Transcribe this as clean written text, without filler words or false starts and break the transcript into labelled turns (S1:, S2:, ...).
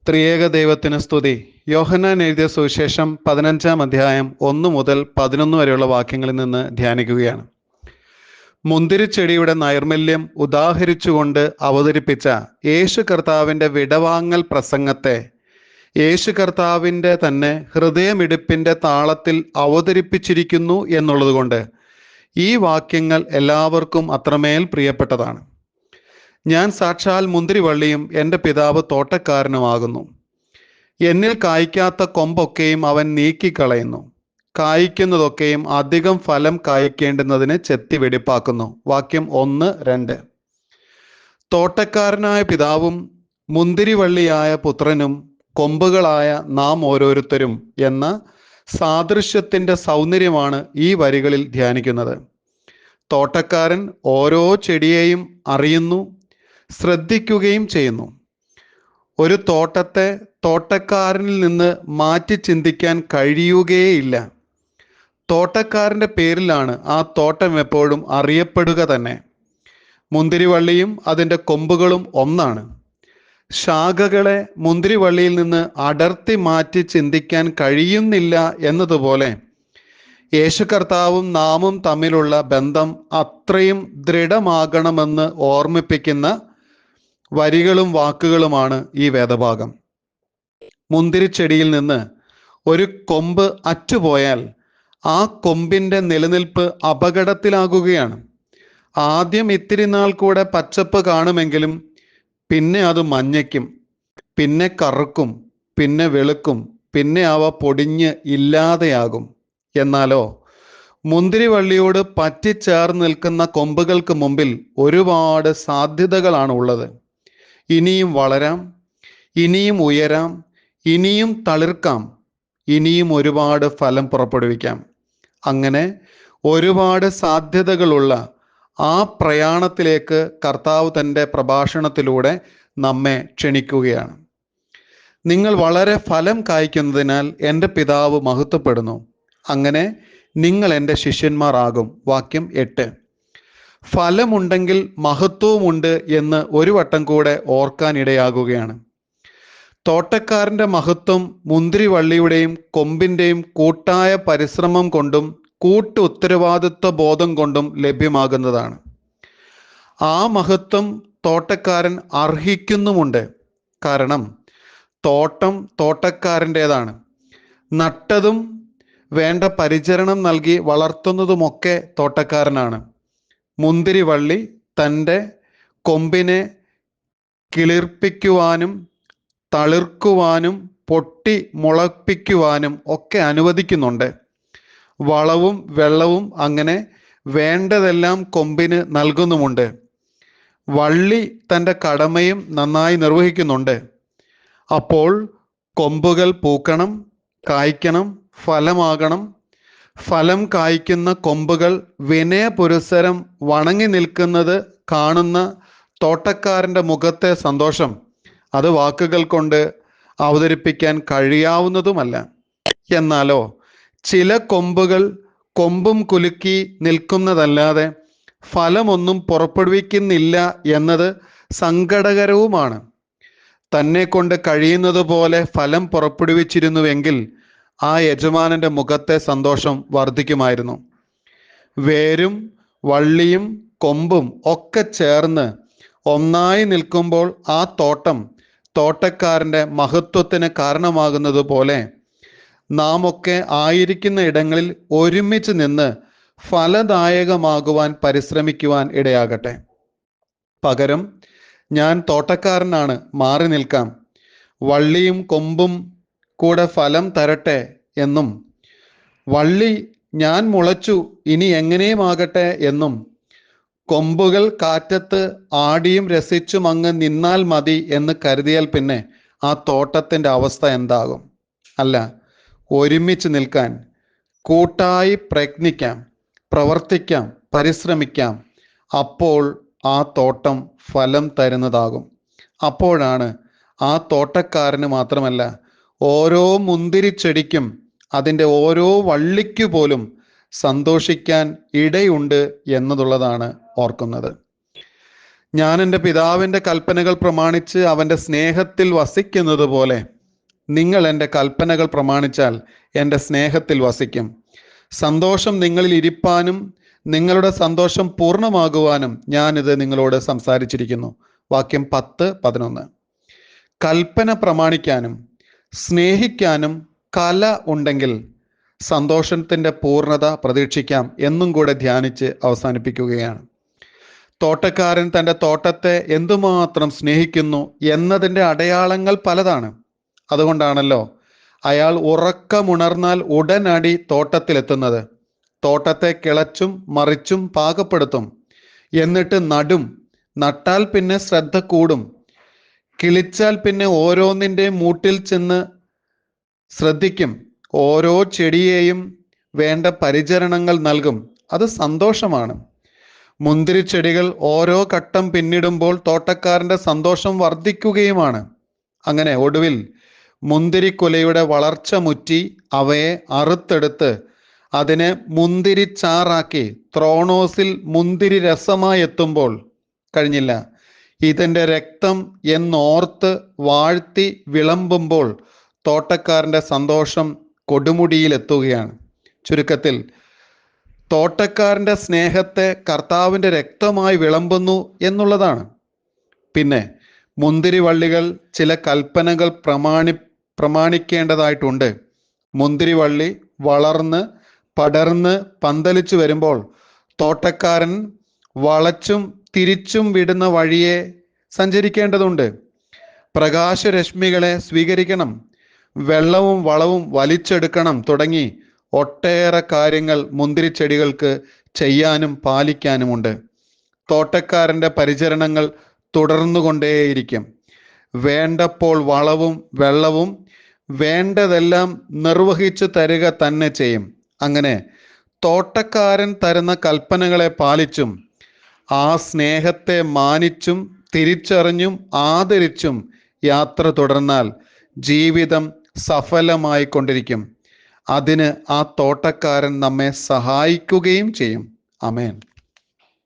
S1: ത്രിയേക ദൈവത്തിന് സ്തുതി. യോഹന്നാൻ എഴുതിയ സുവിശേഷം 15 അധ്യായം 1 മുതൽ 11 വരെയുള്ള വാക്യങ്ങളിൽ നിന്ന് ധ്യാനിക്കുകയാണ്. മുന്തിരിച്ചെടിയുടെ നൈർമല്യം ഉദാഹരിച്ചുകൊണ്ട് അവതരിപ്പിച്ച യേശു കർത്താവിൻ്റെ വിടവാങ്ങൽ പ്രസംഗത്തെ യേശു കർത്താവിൻ്റെ തന്നെ ഹൃദയമിടിപ്പിൻ്റെ താളത്തിൽ അവതരിപ്പിച്ചിരിക്കുന്നു എന്നുള്ളതുകൊണ്ട് ഈ വാക്യങ്ങൾ എല്ലാവർക്കും അത്രമേൽ പ്രിയപ്പെട്ടതാണ്. ഞാൻ സാക്ഷാൽ മുന്തിരിവള്ളിയും എൻ്റെ പിതാവ് തോട്ടക്കാരനുമാകുന്നു. എന്നിൽ കായ്ക്കാത്ത കൊമ്പൊക്കെയും അവൻ നീക്കിക്കളയുന്നു, കായ്ക്കുന്നതൊക്കെയും അധികം ഫലം കായ്ക്കേണ്ടുന്നതിന് ചെത്തി വെടിപ്പാക്കുന്നു. വാക്യം 1-2. തോട്ടക്കാരനായ പിതാവും മുന്തിരിവള്ളിയായ പുത്രനും കൊമ്പുകളായ നാം ഓരോരുത്തരും എന്ന സാദൃശ്യത്തിൻ്റെ സൗന്ദര്യമാണ് ഈ വരികളിൽ ധ്യാനിക്കുന്നത്. തോട്ടക്കാരൻ ഓരോ ചെടിയെയും അറിയുന്നു, ശ്രദ്ധിക്കുകയും ചെയ്യുന്നു. ഒരു തോട്ടത്തെ തോട്ടക്കാരനിൽ നിന്ന് മാറ്റി ചിന്തിക്കാൻ കഴിയുകയില്ല. തോട്ടക്കാരൻ്റെ പേരിലാണ് ആ തോട്ടം എപ്പോഴും അറിയപ്പെടുക തന്നെ. മുന്തിരിവള്ളിയും അതിൻ്റെ കൊമ്പുകളും ഒന്നാണ്. ശാഖകളെ മുന്തിരിവള്ളിയിൽ നിന്ന് അടർത്തി മാറ്റി ചിന്തിക്കാൻ കഴിയുന്നില്ല എന്നതുപോലെ യേശു കർത്താവും നാമും തമ്മിലുള്ള ബന്ധം അത്രയും ദൃഢമാകണമെന്ന് ഓർമ്മിപ്പിക്കുന്ന വരികളും വാക്കുകളുമാണ് ഈ വേദഭാഗം. മുന്തിരിച്ചെടിയിൽ നിന്ന് ഒരു കൊമ്പ് അറ്റുപോയാൽ ആ കൊമ്പിൻ്റെ നിലനിൽപ്പ് അപകടത്തിലാകുകയാണ്. ആദ്യം ഇത്തിരി നാൾ കൂടെ പച്ചപ്പ് കാണുമെങ്കിലും പിന്നെ അത് മഞ്ഞയ്ക്കും, പിന്നെ കറുക്കും, പിന്നെ വെളുക്കും, പിന്നെ അവ പൊടിഞ്ഞ് ഇല്ലാതെയാകും. എന്നാലോ മുന്തിരിവള്ളിയോട് പറ്റിച്ചേർന്ന് നിൽക്കുന്ന കൊമ്പുകൾക്ക് മുമ്പിൽ ഒരുപാട് സാധ്യതകളാണ് ഉള്ളത്. ഇനിയും വളരാം, ഇനിയും ഉയരാം, ഇനിയും തളിർക്കാം, ഇനിയും ഒരുപാട് ഫലം പുറപ്പെടുവിക്കാം. അങ്ങനെ ഒരുപാട് സാധ്യതകളുള്ള ആ പ്രയാണത്തിലേക്ക് കർത്താവ് തൻ്റെ പ്രഭാഷണത്തിലൂടെ നമ്മെ ക്ഷണിക്കുകയാണ്. നിങ്ങൾ വളരെ ഫലം കായ്ക്കുന്നതിനാൽ എൻ്റെ പിതാവ് മഹത്വപ്പെടുന്നു. അങ്ങനെ നിങ്ങൾ എൻ്റെ ശിഷ്യന്മാരാകും. വാക്യം 8. ഫലമുണ്ടെങ്കിൽ മഹത്വവുമുണ്ട് എന്ന് ഒരു വട്ടം കൂടെ ഓർക്കാനിടയാകുകയാണ്. തോട്ടക്കാരൻ്റെ മഹത്വം മുന്തിരിവള്ളിയുടെയും കൊമ്പിൻ്റെയും കൂട്ടായ പരിശ്രമം കൊണ്ടും കൂട്ടു ഉത്തരവാദിത്വ ബോധം കൊണ്ടും ലഭ്യമാകുന്നതാണ്. ആ മഹത്വം തോട്ടക്കാരൻ അർഹിക്കുന്നുമുണ്ട്. കാരണം തോട്ടം തോട്ടക്കാരൻ്റേതാണ്. നട്ടതും വേണ്ട പരിചരണം നൽകി വളർത്തുന്നതുമൊക്കെ തോട്ടക്കാരനാണ്. മുന്തിരിവള്ളി തൻ്റെ കൊമ്പിനെ കിളിർപ്പിക്കുവാനും തളിർക്കുവാനും പൊട്ടി മുളപ്പിക്കുവാനും ഒക്കെ അനുവദിക്കുന്നുണ്ട്. വളവും വെള്ളവും അങ്ങനെ വേണ്ടതെല്ലാം കൊമ്പിന് നൽകുന്നുമുണ്ട്. വള്ളി തൻ്റെ കടമയും നന്നായി നിർവഹിക്കുന്നുണ്ട്. അപ്പോൾ കൊമ്പുകൾ പൂക്കണം, കായ്ക്കണം, ഫലമാകണം. ഫലം കായ്ക്കുന്ന കൊമ്പുകൾ വിനയപുരസ്സരം വണങ്ങി നിൽക്കുന്നത് കാണുന്ന തോട്ടക്കാരൻ്റെ മുഖത്തെ സന്തോഷം അത് വാക്കുകൾ കൊണ്ട് അവതരിപ്പിക്കാൻ കഴിയാവുന്നതുമല്ല. എന്നാലോ ചില കൊമ്പുകൾ കൊമ്പും കുലുക്കി നിൽക്കുന്നതല്ലാതെ ഫലമൊന്നും പുറപ്പെടുവിക്കുന്നില്ല എന്നത് സങ്കടകരവുമാണ്. തന്നെ കൊണ്ട് കഴിയുന്നത് പോലെ ഫലം പുറപ്പെടുവിച്ചിരുന്നുവെങ്കിൽ ആ യജമാനൻ്റെ മുഖത്തെ സന്തോഷം വർദ്ധിക്കുമായിരുന്നു. വേരും വള്ളിയും കൊമ്പും ഒക്കെ ചേർന്ന് ഒന്നായി നിൽക്കുമ്പോൾ ആ തോട്ടം തോട്ടക്കാരൻ്റെ മഹത്വത്തിന് കാരണമാകുന്നത് പോലെ നാം ഒക്കെ ആയിരിക്കുന്ന ഇടങ്ങളിൽ ഒരുമിച്ച് നിന്ന് ഫലദായകമാകുവാൻ പരിശ്രമിക്കുവാൻ ഇടയാകട്ടെ. പകരം ഞാൻ തോട്ടക്കാരനാണ്, മാറി നിൽക്കാം, വള്ളിയും കൊമ്പും കൂടെ ഫലം തരട്ടെ എന്നും വള്ളി ഞാൻ മുളച്ചു ഇനി എങ്ങനെയുമാകട്ടെ എന്നും കൊമ്പുകൾ കാറ്റത്ത് ആടിയും രസിച്ചും അങ്ങ് നിന്നാൽ മതി എന്ന് കരുതിയാൽ പിന്നെ ആ തോട്ടത്തിൻ്റെ അവസ്ഥ എന്താകും? അല്ല, ഒരുമിച്ച് നിൽക്കാൻ, കൂട്ടായി പ്രയത്നിക്കാം, പ്രവർത്തിക്കാം, പരിശ്രമിക്കാം. അപ്പോൾ ആ തോട്ടം ഫലം തരുന്നതാകും. അപ്പോഴാണ് ആ തോട്ടക്കാരന് മാത്രമല്ല ഓരോ മുന്തിരിച്ചെടിക്കും അതിൻ്റെ ഓരോ വള്ളിക്കു പോലും സന്തോഷിക്കാൻ ഇടയുണ്ട് എന്നതുള്ളതാണ് ഓർക്കുന്നത്. ഞാൻ എൻ്റെ പിതാവിൻ്റെ കൽപ്പനകൾ പ്രമാണിച്ച് അവൻ്റെ സ്നേഹത്തിൽ വസിക്കുന്നത് പോലെ നിങ്ങൾ എൻ്റെ കൽപ്പനകൾ പ്രമാണിച്ചാൽ എൻ്റെ സ്നേഹത്തിൽ വസിക്കും. സന്തോഷം നിങ്ങളിൽ ഇരിപ്പാനും നിങ്ങളുടെ സന്തോഷം പൂർണ്ണമാകുവാനും ഞാനിത് നിങ്ങളോട് സംസാരിച്ചിരിക്കുന്നു. വാക്യം 10-11. കൽപ്പന പ്രമാണിക്കാനും സ്നേഹിക്കാനും കല ഉണ്ടെങ്കിൽ സന്തോഷത്തിൻ്റെ പൂർണ്ണത പ്രതീക്ഷിക്കാം എന്നും കൂടെ ധ്യാനിച്ച് അവസാനിപ്പിക്കുകയാണ്. തോട്ടക്കാരൻ തൻ്റെ തോട്ടത്തെ എന്തുമാത്രം സ്നേഹിക്കുന്നു എന്നതിൻ്റെ അടയാളങ്ങൾ പലതാണ്. അതുകൊണ്ടാണല്ലോ അയാൾ ഉറക്കമുണർന്നാൽ ഉടനടി തോട്ടത്തിലെത്തുന്നത്. തോട്ടത്തെ കിളച്ചും മറിച്ചും പാകപ്പെടുത്തും, എന്നിട്ട് നടും. നട്ടാൽ പിന്നെ ശ്രദ്ധ കൂടും, കിളിച്ചാൽ പിന്നെ ഓരോന്നിൻ്റെ മൂട്ടിൽ ചെന്ന് ശ്രദ്ധിക്കും, ഓരോ ചെടിയെയും വേണ്ട പരിചരണങ്ങൾ നൽകും. അത് സന്തോഷമാണ്. മുന്തിരിച്ചെടികൾ ഓരോ ഘട്ടം പിന്നിടുമ്പോൾ തോട്ടക്കാരൻ്റെ സന്തോഷം വർദ്ധിക്കുകയുമാണ്. അങ്ങനെ ഒടുവിൽ മുന്തിരിക്കുലയുടെ വളർച്ച മുറ്റി അവയെ അറുത്തെടുത്ത് അതിനെ മുന്തിരിച്ചാറാക്കി ത്രോണോസിൽ മുന്തിരി രസമായി എത്തുമ്പോൾ കഴിഞ്ഞില്ല, ഇതിൻ്റെ രക്തം എന്നോർത്ത് വാഴ്ത്തി വിളമ്പുമ്പോൾ തോട്ടക്കാരൻ്റെ സന്തോഷം കൊടുമുടിയിലെത്തുകയാണ്. ചുരുക്കത്തിൽ തോട്ടക്കാരൻ്റെ സ്നേഹത്തെ കർത്താവിൻ്റെ രക്തമായി വിളമ്പുന്നു എന്നുള്ളതാണ്. പിന്നെ മുന്തിരിവള്ളികൾ ചില കൽപ്പനകൾ പ്രമാണിക്കേണ്ടതായിട്ടുണ്ട്. മുന്തിരിവള്ളി വളർന്ന് പടർന്ന് പന്തലിച്ചു വരുമ്പോൾ തോട്ടക്കാരൻ വളച്ചും തിരിച്ചും വിടുന്ന വഴിയെ സഞ്ചരിക്കേണ്ടതുണ്ട്. പ്രകാശരശ്മികളെ സ്വീകരിക്കണം, വെള്ളവും വളവും വലിച്ചെടുക്കണം തുടങ്ങി ഒട്ടേറെ കാര്യങ്ങൾ മുന്തിരിച്ചെടികൾക്ക് ചെയ്യാനും പാലിക്കാനുമുണ്ട്. തോട്ടക്കാരൻ്റെ പരിചരണങ്ങൾ തുടർന്നുകൊണ്ടേയിരിക്കും. വേണ്ടപ്പോൾ വളവും വെള്ളവും വേണ്ടതെല്ലാം നിർവഹിച്ചു തരിക തന്നെ ചെയ്യും. അങ്ങനെ തോട്ടക്കാരൻ തരുന്ന കൽപ്പനകളെ പാലിച്ചും ആ സ്നേഹത്തെ മാനിച്ചും തിരിച്ചറിഞ്ഞും ആദരിച്ചും യാത്ര തുടർന്നാൽ ജീവിതം സഫലമായി കൊണ്ടിരിക്കും. അതിന് ആ തോട്ടക്കാരൻ നമ്മെ സഹായിക്കുകയും ചെയ്യും. ആമേൻ.